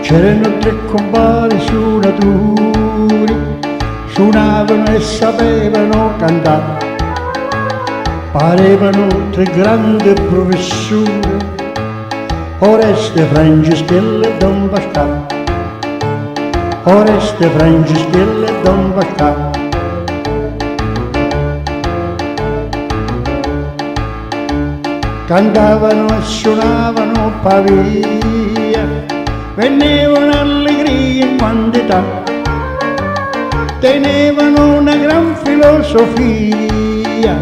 C'erano tre compari suonatori, suonavano e sapevano cantare, parevano tre grandi professori, Oreste, Franceschello e Don Pasquale. Oreste, Franceschello e Don Pasquale. Cantavano e suonavano pavia, vendevano allegria in quantità, tenevano una gran filosofia,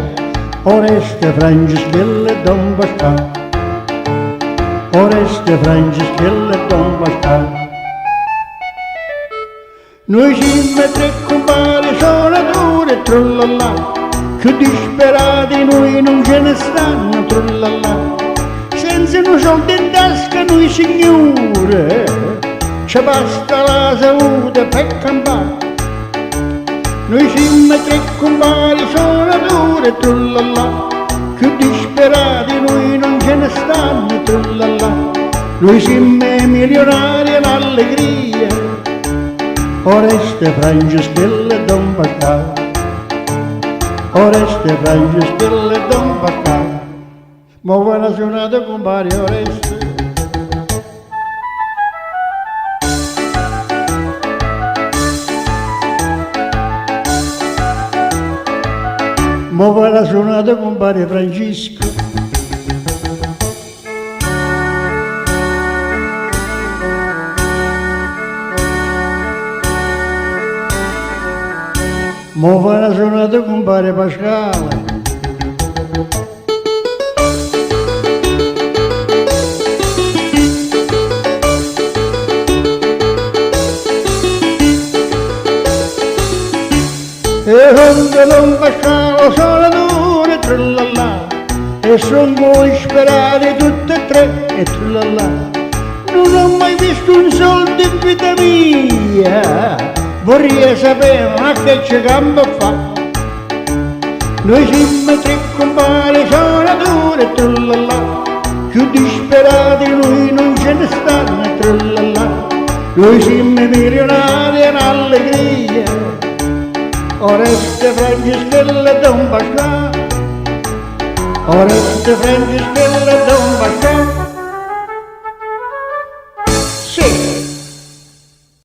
Oreste, Franceschello e Don Pasquale. Oreste, Franceschello e Don Pasquale. Noi siamo tre compari suonatori, trullallà, che disperati noi non ce ne stanno, trullallà. Senza un soldo in tasca noi signore, ci basta la salute per campare. Noi siamo tre compari suonatori, trullallà, che disperati noi non ce ne stanno, trullallà. Noi siamo milionari all'allegria, Oreste, Franceschello e Don Pasquale. Oreste, Franceschello e Don Pasquale. Mo' va la suonata compare Oreste. Mo' va la suonata compare Francisco. Mo' va la suonata compare Pasquale. E quando Don Pasquale suonatore, trullallà, e son voi sperati tutti e tre, e trullallà. Non ho mai visto un soldo in vita mia, vorrei sapere ma che ci cambia fa. Noi siamo tre compari suonatori, trullallà, più disperati noi non ce ne stanno, trullallà. Noi siamo milionari all'allegria, Oreste, Franceschello e Don Pasquale. Oreste, Franceschello e Don